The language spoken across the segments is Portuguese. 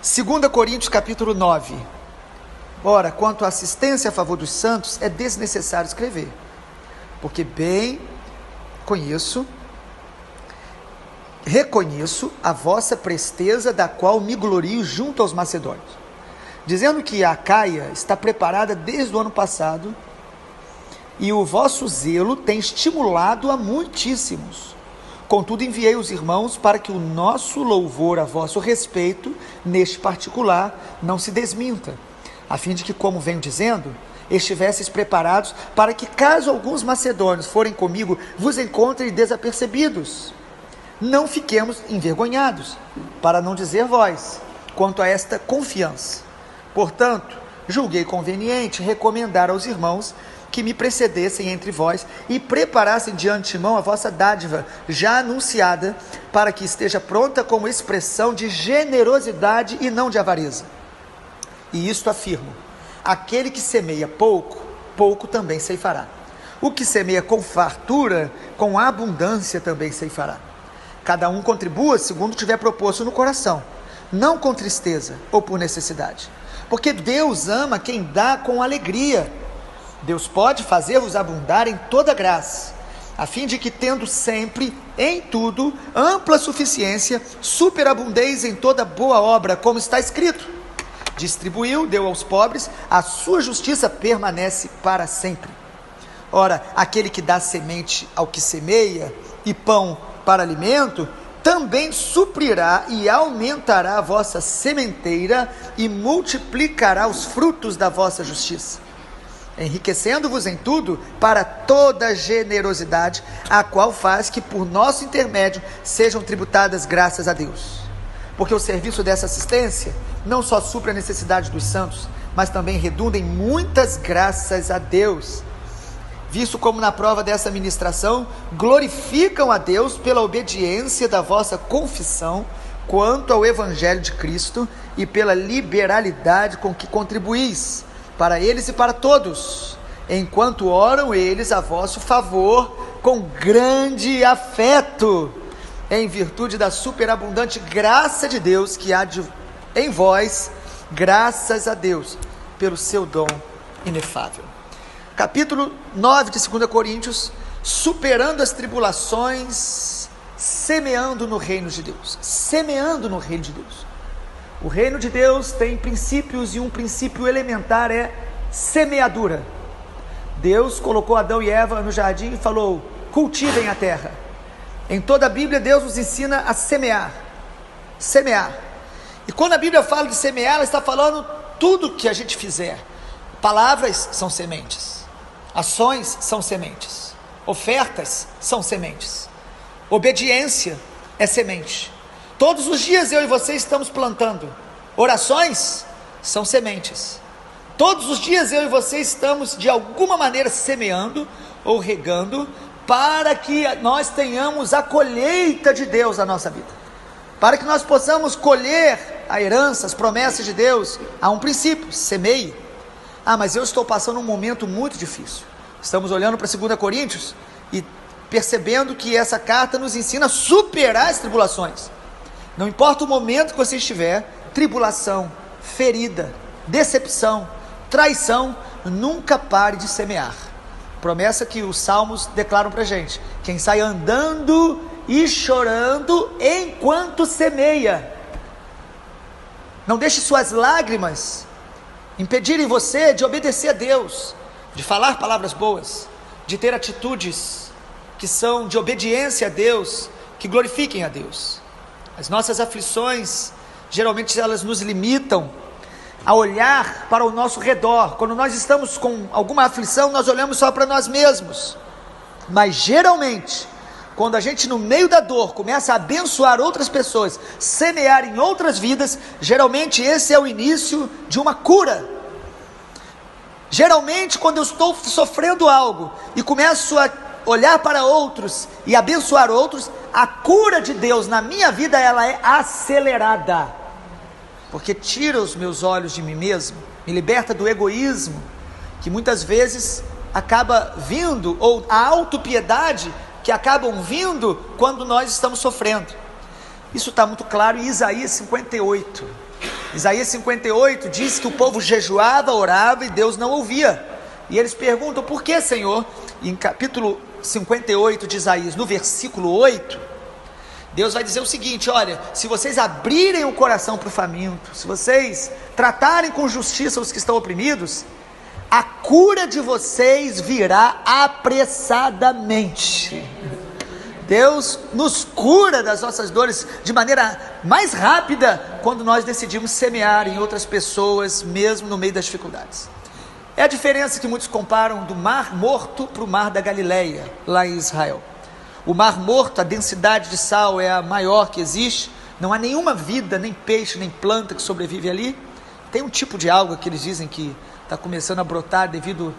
2 Coríntios capítulo 9. Ora, quanto à assistência a favor dos santos, é desnecessário escrever, porque bem reconheço a vossa presteza, da qual me glorio junto aos macedônios, dizendo que a Acaia está preparada desde o ano passado, e o vosso zelo tem estimulado a muitíssimos. Contudo, enviei os irmãos para que o nosso louvor a vosso respeito, neste particular, não se desminta, a fim de que, como venho dizendo, estivesseis preparados para que, caso alguns macedônios forem comigo, vos encontrem desapercebidos. Não fiquemos envergonhados, para não dizer vós, quanto a esta confiança. Portanto, julguei conveniente recomendar aos irmãos que me precedessem entre vós e preparassem de antemão a vossa dádiva, já anunciada, para que esteja pronta como expressão de generosidade e não de avareza. E isto afirmo: aquele que semeia pouco, pouco também ceifará. O que semeia com fartura, com abundância também ceifará. Cada um contribua segundo tiver proposto no coração, não com tristeza ou por necessidade, porque Deus ama quem dá com alegria. Deus pode fazer-vos abundar em toda graça, a fim de que, tendo sempre, em tudo, ampla suficiência, superabundeis em toda boa obra, como está escrito: distribuiu, deu aos pobres, a sua justiça permanece para sempre. Ora, aquele que dá semente ao que semeia, e pão para alimento, também suprirá e aumentará a vossa sementeira, e multiplicará os frutos da vossa justiça, enriquecendo-vos em tudo para toda generosidade, a qual faz que por nosso intermédio sejam tributadas graças a Deus. Porque o serviço dessa assistência não só supre a necessidade dos santos, mas também redunda em muitas graças a Deus, visto como na prova dessa ministração glorificam a Deus pela obediência da vossa confissão quanto ao Evangelho de Cristo, e pela liberalidade com que contribuís para eles e para todos, enquanto oram eles a vosso favor com grande afeto, em virtude da superabundante graça de Deus que há em vós, graças a Deus pelo seu dom inefável. Capítulo 9 de 2 Coríntios, superando as tribulações, semeando no reino de Deus. Semeando no reino de Deus. O reino de Deus tem princípios, e um princípio elementar é semeadura. Deus colocou Adão e Eva no jardim e falou: cultivem a terra. Em toda a Bíblia, Deus nos ensina a semear. Semear. E quando a Bíblia fala de semear, ela está falando tudo que a gente fizer. Palavras são sementes, ações são sementes, ofertas são sementes, obediência é semente. Todos os dias eu e você estamos plantando. Orações são sementes. Todos os dias eu e você estamos de alguma maneira semeando ou regando, para que nós tenhamos a colheita de Deus na nossa vida, para que nós possamos colher a herança, as promessas de Deus. Há um princípio: semeie. Mas eu estou passando um momento muito difícil. Estamos olhando para 2 Coríntios e percebendo que essa carta nos ensina a superar as tribulações. Não importa o momento que você estiver, tribulação, ferida, decepção, traição, nunca pare de semear. Promessa que os salmos declaram para a gente: quem sai andando e chorando enquanto semeia. Não deixe suas lágrimas impedirem você de obedecer a Deus, de falar palavras boas, de ter atitudes que são de obediência a Deus, que glorifiquem a Deus. As nossas aflições, geralmente elas nos limitam a olhar para o nosso redor. Quando nós estamos com alguma aflição, nós olhamos só para nós mesmos. Mas geralmente, quando a gente no meio da dor começa a abençoar outras pessoas, semear em outras vidas, geralmente esse é o início de uma cura. Geralmente, quando eu estou sofrendo algo e começo a olhar para outros e abençoar outros, a cura de Deus na minha vida, ela é acelerada, porque tira os meus olhos de mim mesmo, me liberta do egoísmo, que muitas vezes acaba vindo, ou a autopiedade que acabam vindo quando nós estamos sofrendo. Isso está muito claro em Isaías 58. Isaías 58 diz que o povo jejuava, orava e Deus não ouvia. E eles perguntam, por que, Senhor? E em capítulo 58 de Isaías, no versículo 8, Deus vai dizer o seguinte: olha, se vocês abrirem o coração para o faminto, se vocês tratarem com justiça os que estão oprimidos, a cura de vocês virá apressadamente. Deus nos cura das nossas dores de maneira mais rápida quando nós decidimos semear em outras pessoas, mesmo no meio das dificuldades. É a diferença que muitos comparam do Mar Morto para o Mar da Galileia, lá em Israel. O Mar Morto, a densidade de sal é a maior que existe, não há nenhuma vida, nem peixe, nem planta que sobrevive ali. Tem um tipo de alga que eles dizem que está começando a brotar devido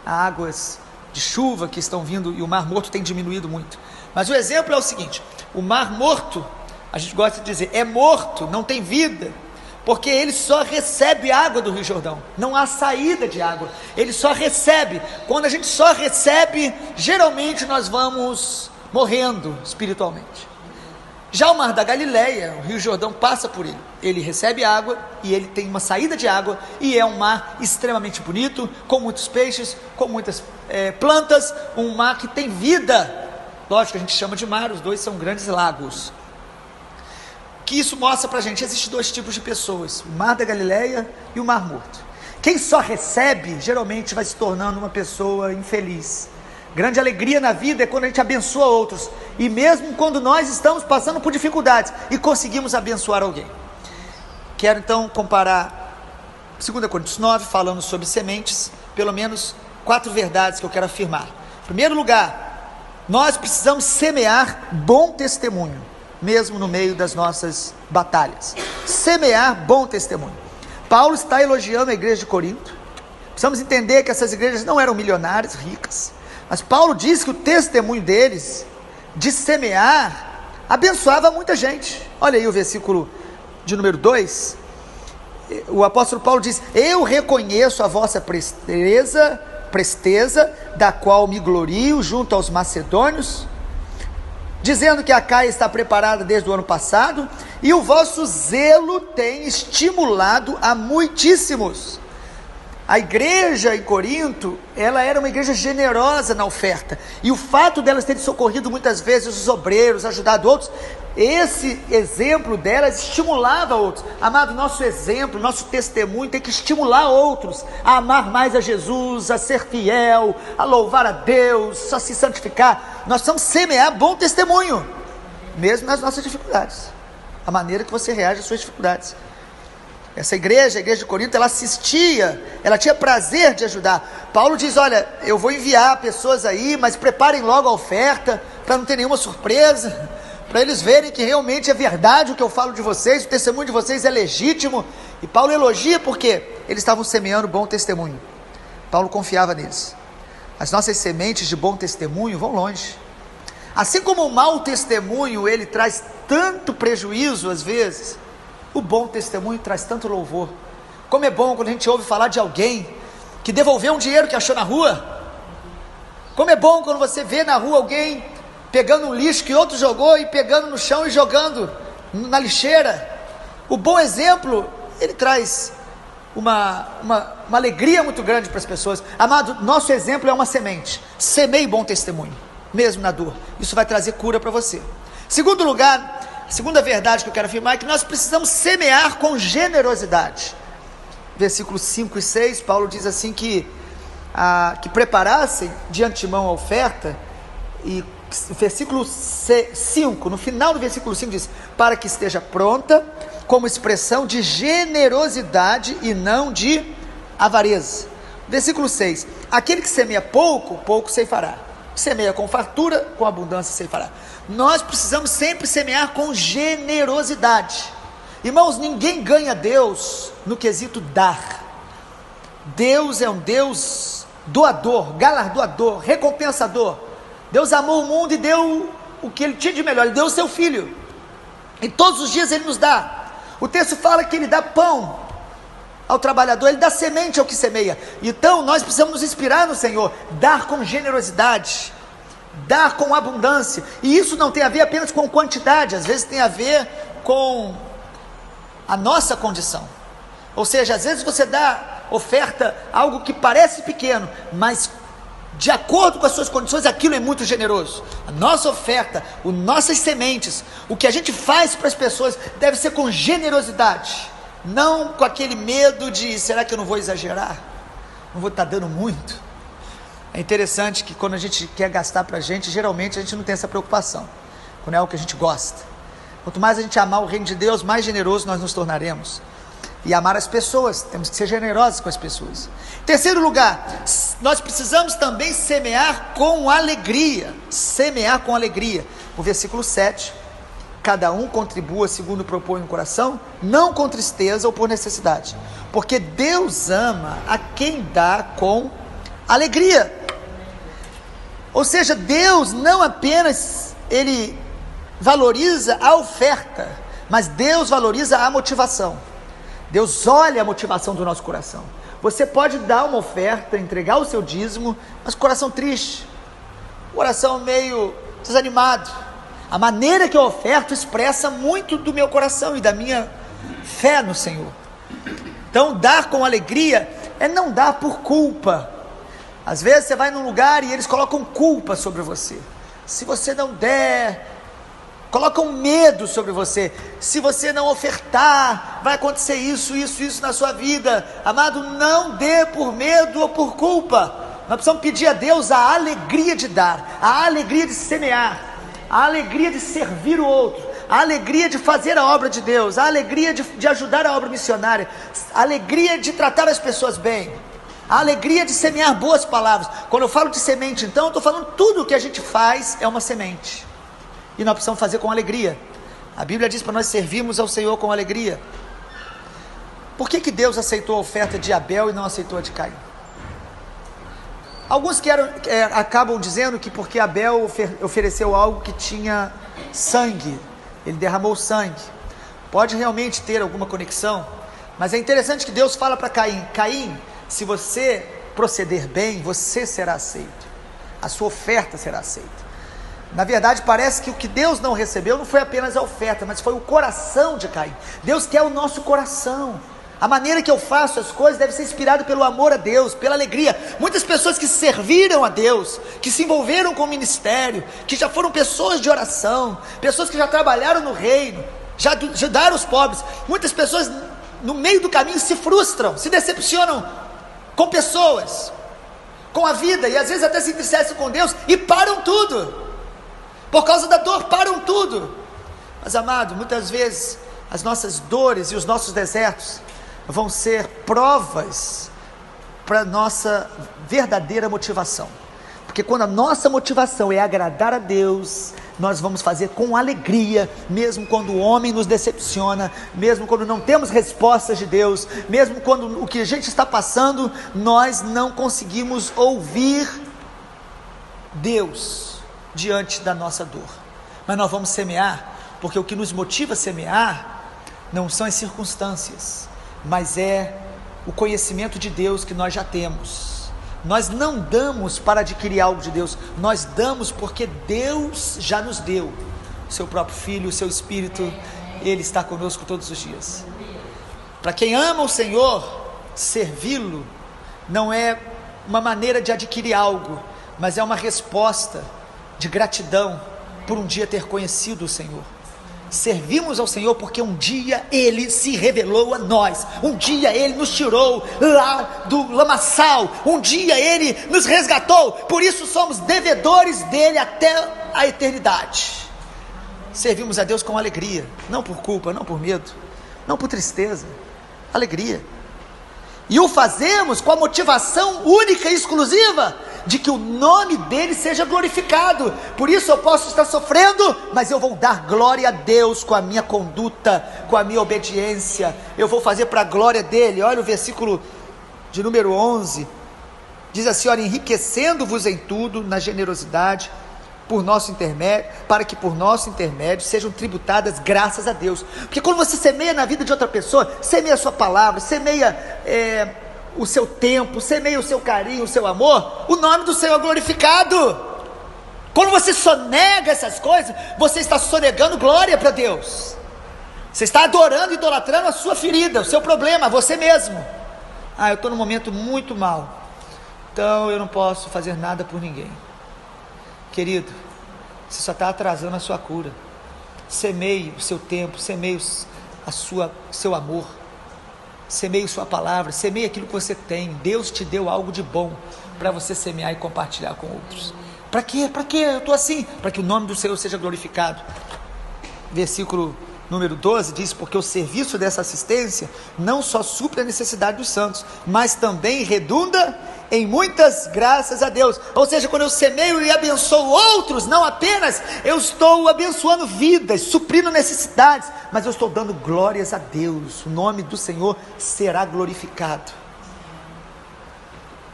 a águas de chuva que estão vindo, e o Mar Morto tem diminuído muito. Mas o exemplo é o seguinte: o Mar Morto, a gente gosta de dizer, é morto, não tem vida, porque ele só recebe água do Rio Jordão, não há saída de água, ele só recebe. Quando a gente só recebe, geralmente nós vamos morrendo espiritualmente. Já o Mar da Galileia, o Rio Jordão passa por ele, ele recebe água e ele tem uma saída de água, e é um mar extremamente bonito, com muitos peixes, com muitas plantas, um mar que tem vida. Lógico que a gente chama de mar, os dois são grandes lagos. O que isso mostra pra gente? Existem dois tipos de pessoas: o Mar da Galileia e o Mar Morto. Quem só recebe, geralmente vai se tornando uma pessoa infeliz. Grande alegria na vida é quando a gente abençoa outros, e mesmo quando nós estamos passando por dificuldades e conseguimos abençoar alguém. Quero então comparar 2 Coríntios 9, falando sobre sementes, pelo menos 4 verdades que eu quero afirmar. Em primeiro lugar, nós precisamos semear bom testemunho, mesmo no meio das nossas batalhas. Semear bom testemunho. Paulo está elogiando a igreja de Corinto. Precisamos entender que essas igrejas não eram milionárias, ricas, mas Paulo diz que o testemunho deles, de semear, abençoava muita gente. Olha aí o versículo de número 2, o apóstolo Paulo diz: eu reconheço a vossa presteza, da qual me glorio junto aos macedônios, dizendo que a Caia está preparada desde o ano passado, e o vosso zelo tem estimulado a muitíssimos. A igreja em Corinto, ela era uma igreja generosa na oferta, e o fato delas terem socorrido muitas vezes os obreiros, ajudado outros, esse exemplo delas estimulava outros. Amado, nosso exemplo, nosso testemunho tem que estimular outros a amar mais a Jesus, a ser fiel, a louvar a Deus, a se santificar. Nós precisamos semear bom testemunho, mesmo nas nossas dificuldades, a maneira que você reage às suas dificuldades. Essa igreja, a igreja de Corinto, ela assistia, ela tinha prazer de ajudar. Paulo diz: olha, eu vou enviar pessoas aí, mas preparem logo a oferta, para não ter nenhuma surpresa, para eles verem que realmente é verdade o que eu falo de vocês, o testemunho de vocês é legítimo. E Paulo elogia porque eles estavam semeando bom testemunho. Paulo confiava neles. As nossas sementes de bom testemunho vão longe. Assim como o mau testemunho, ele traz tanto prejuízo às vezes, o bom testemunho traz tanto louvor. Como é bom quando a gente ouve falar de alguém que devolveu um dinheiro que achou na rua. Como é bom quando você vê na rua alguém pegando um lixo que outro jogou e pegando no chão e jogando na lixeira. O bom exemplo, ele traz uma alegria muito grande para as pessoas. Amado, nosso exemplo é uma semente. Semeie bom testemunho, mesmo na dor. Isso vai trazer cura para você. Segundo lugar, a segunda verdade que eu quero afirmar é que nós precisamos semear com generosidade. Versículos 5 e 6, Paulo diz assim que preparassem de antemão a oferta, e versículo 5, no final do versículo 5 diz: para que esteja pronta, como expressão de generosidade e não de avareza. Versículo 6, aquele que semeia pouco, pouco ceifará. Semeia com fartura, com abundância ceifará. Nós precisamos sempre semear com generosidade. Irmãos, ninguém ganha Deus no quesito dar. Deus é um Deus doador, galardoador, recompensador. Deus amou o mundo e deu o que Ele tinha de melhor. Ele deu o seu Filho, e todos os dias Ele nos dá. O texto fala que Ele dá pão ao trabalhador, Ele dá semente ao que semeia. Então nós precisamos nos inspirar no Senhor, dar com generosidade, dar com abundância. E isso não tem a ver apenas com quantidade, às vezes tem a ver com a nossa condição. Ou seja, às vezes você dá oferta algo que parece pequeno, mas de acordo com as suas condições, aquilo é muito generoso. A nossa oferta, as nossas sementes, o que a gente faz para as pessoas deve ser com generosidade, não com aquele medo de, será que eu não vou exagerar? Não vou estar dando muito? É interessante que quando a gente quer gastar para a gente, geralmente a gente não tem essa preocupação, quando é algo que a gente gosta. Quanto mais a gente amar o reino de Deus, mais generoso nós nos tornaremos. E amar as pessoas, temos que ser generosos com as pessoas. Em terceiro lugar, nós precisamos também semear com alegria. Semear com alegria. O versículo 7, cada um contribua segundo propõe no coração, não com tristeza ou por necessidade, porque Deus ama a quem dá com alegria. Ou seja, Deus não apenas, Ele valoriza a oferta, mas Deus valoriza a motivação. Deus olha a motivação do nosso coração. Você pode dar uma oferta, entregar o seu dízimo, mas coração triste, coração meio desanimado. A maneira que eu oferto expressa muito do meu coração e da minha fé no Senhor. Então, dar com alegria é não dar por culpa. Às vezes você vai num lugar e eles colocam culpa sobre você. Se você não der, colocam medo sobre você. Se você não ofertar, vai acontecer isso na sua vida. Amado, não dê por medo ou por culpa. Nós precisamos pedir a Deus a alegria de dar, a alegria de semear, a alegria de servir o outro, a alegria de fazer a obra de Deus, a alegria de ajudar a obra missionária, a alegria de tratar as pessoas bem, a alegria de semear boas palavras. Quando eu falo de semente, então, eu estou falando tudo o que a gente faz é uma semente. E nós precisamos fazer com alegria. A Bíblia diz para nós servirmos ao Senhor com alegria. Por que Deus aceitou a oferta de Abel e não aceitou a de Caim? Alguns acabam dizendo que porque Abel ofereceu algo que tinha sangue, ele derramou sangue. Pode realmente ter alguma conexão, mas é interessante que Deus fala para Caim: Caim, se você proceder bem, você será aceito, a sua oferta será aceita. Na verdade, parece que o que Deus não recebeu não foi apenas a oferta, mas foi o coração de Caim. Deus quer o nosso coração. A maneira que eu faço as coisas deve ser inspirada pelo amor a Deus, pela alegria. Muitas pessoas que serviram a Deus, que se envolveram com o ministério, que já foram pessoas de oração, pessoas que já trabalharam no reino, já ajudaram os pobres. Muitas pessoas no meio do caminho se frustram, se decepcionam com pessoas, com a vida, e às vezes até se entristecem com Deus e param tudo. Por causa da dor, param tudo. Mas, amado, muitas vezes as nossas dores e os nossos desertos vão ser provas para a nossa verdadeira motivação. Porque quando a nossa motivação é agradar a Deus, nós vamos fazer com alegria, mesmo quando o homem nos decepciona, mesmo quando não temos respostas de Deus, mesmo quando o que a gente está passando, nós não conseguimos ouvir Deus diante da nossa dor. Mas nós vamos semear, porque o que nos motiva a semear não são as circunstâncias, mas é o conhecimento de Deus que nós já temos. Nós não damos para adquirir algo de Deus, nós damos porque Deus já nos deu o seu próprio Filho, o seu Espírito. Ele está conosco todos os dias. Para quem ama o Senhor, servi-lo não é uma maneira de adquirir algo, mas é uma resposta de gratidão por um dia ter conhecido o Senhor. Servimos ao Senhor porque um dia Ele se revelou a nós, um dia Ele nos tirou lá do lamaçal, um dia Ele nos resgatou, por isso somos devedores dEle até a eternidade. Servimos a Deus com alegria, não por culpa, não por medo, não por tristeza, alegria. E o fazemos com a motivação única e exclusiva de que o nome dele seja glorificado. Por isso eu posso estar sofrendo, mas eu vou dar glória a Deus com a minha conduta, com a minha obediência. Eu vou fazer para a glória dele. Olha o versículo de número 11, diz assim: olha, enriquecendo-vos em tudo na generosidade, por nosso intermédio, para que por nosso intermédio sejam tributadas graças a Deus. Porque quando você semeia na vida de outra pessoa, semeia a sua palavra, semeia o seu tempo, semeia o seu carinho, o seu amor, o nome do Senhor é glorificado. Quando você sonega essas coisas, você está sonegando glória para Deus. Você está adorando e idolatrando a sua ferida, o seu problema, você mesmo. Eu estou num momento muito mal, então eu não posso fazer nada por ninguém. Querido, você só está atrasando a sua cura. Semeie o seu tempo, semeie seu amor, semeie sua palavra, semeie aquilo que você tem. Deus te deu algo de bom para você semear e compartilhar com outros. Para quê? Para quê? Eu estou assim, para que o nome do Senhor seja glorificado. Versículo número 12 diz: porque o serviço dessa assistência não só supre a necessidade dos santos, mas também redunda em muitas graças a Deus. Ou seja, quando eu semeio e abençoo outros, não apenas eu estou abençoando vidas, suprindo necessidades, mas eu estou dando glórias a Deus. O nome do Senhor será glorificado.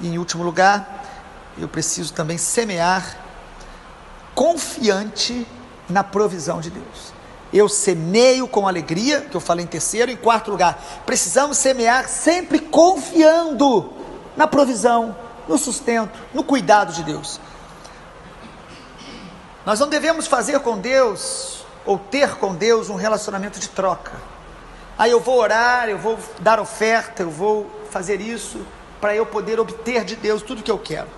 E em último lugar, eu preciso também semear confiante na provisão de Deus. Eu semeio com alegria, que eu falei em terceiro. Em quarto lugar, precisamos semear sempre confiando na provisão, no sustento, no cuidado de Deus. Nós não devemos fazer com Deus, ou ter com Deus, um relacionamento de troca. Eu vou orar, eu vou dar oferta, eu vou fazer isso para eu poder obter de Deus tudo o que eu quero.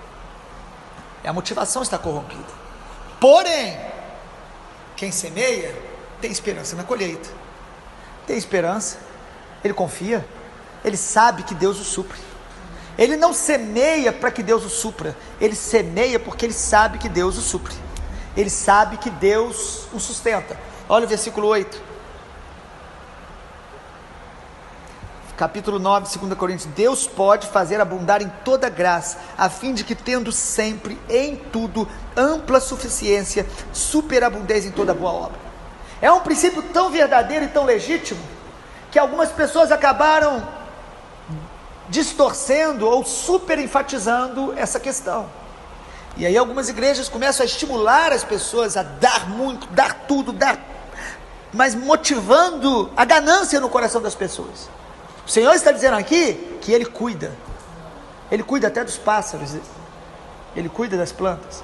A motivação está corrompida. Porém, quem semeia tem esperança na colheita. Tem esperança, ele confia, ele sabe que Deus o supre. Ele não semeia para que Deus o supra, ele semeia porque ele sabe que Deus o supre. Ele sabe que Deus o sustenta. Olha o versículo 8. Capítulo 9, 2 Coríntios. Deus pode fazer abundar em toda graça, a fim de que, tendo sempre, em tudo, ampla suficiência, superabundez em toda boa obra. É um princípio tão verdadeiro e tão legítimo, que algumas pessoas acabaram distorcendo ou super enfatizando essa questão. E aí algumas igrejas começam a estimular as pessoas a dar muito, dar tudo, mas motivando a ganância no coração das pessoas. O Senhor está dizendo aqui que Ele cuida até dos pássaros, Ele cuida das plantas,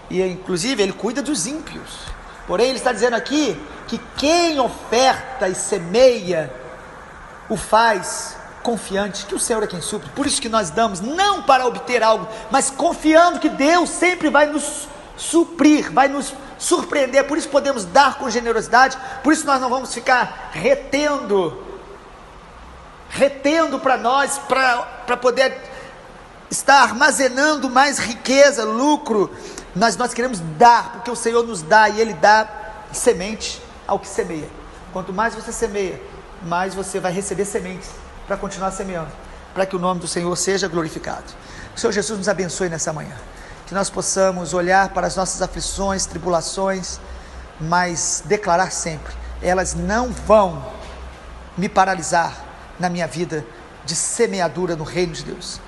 e inclusive Ele cuida dos ímpios. Porém Ele está dizendo aqui que quem oferta e semeia, o faz confiante que o Senhor é quem supre. Por isso que nós damos, não para obter algo, mas confiando que Deus sempre vai nos suprir, vai nos surpreender. Por isso podemos dar com generosidade, por isso nós não vamos ficar retendo para nós, para poder estar armazenando mais riqueza, lucro. Nós queremos dar, porque o Senhor nos dá, e Ele dá semente ao que semeia. Quanto mais você semeia, mais você vai receber sementes para continuar semeando, para que o nome do Senhor seja glorificado. O Senhor Jesus nos abençoe nessa manhã, que nós possamos olhar para as nossas aflições, tribulações, mas declarar sempre: elas não vão me paralisar na minha vida de semeadura no reino de Deus.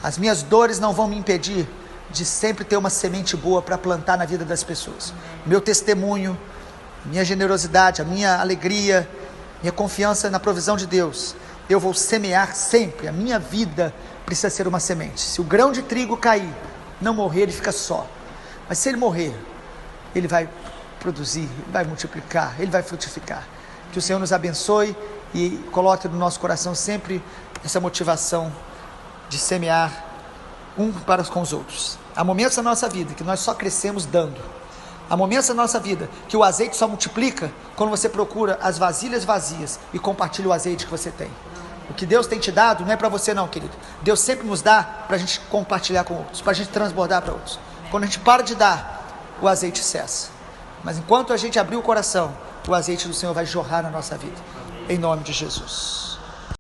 As minhas dores não vão me impedir de sempre ter uma semente boa para plantar na vida das pessoas. Meu testemunho, minha generosidade, a minha alegria, minha confiança na provisão de Deus, eu vou semear sempre. A minha vida precisa ser uma semente. Se o grão de trigo cair, não morrer, ele fica só. Mas se ele morrer, ele vai produzir, ele vai multiplicar, ele vai frutificar. Que o Senhor nos abençoe e coloque no nosso coração sempre essa motivação de semear um para com os outros. Há momentos na nossa vida que nós só crescemos dando. Há momentos na nossa vida que o azeite só multiplica quando você procura as vasilhas vazias e compartilha o azeite que você tem. O que Deus tem te dado não é para você não, querido. Deus sempre nos dá para a gente compartilhar com outros, para a gente transbordar para outros. Quando a gente para de dar, o azeite cessa. Mas enquanto a gente abrir o coração, o azeite do Senhor vai jorrar na nossa vida. Em nome de Jesus.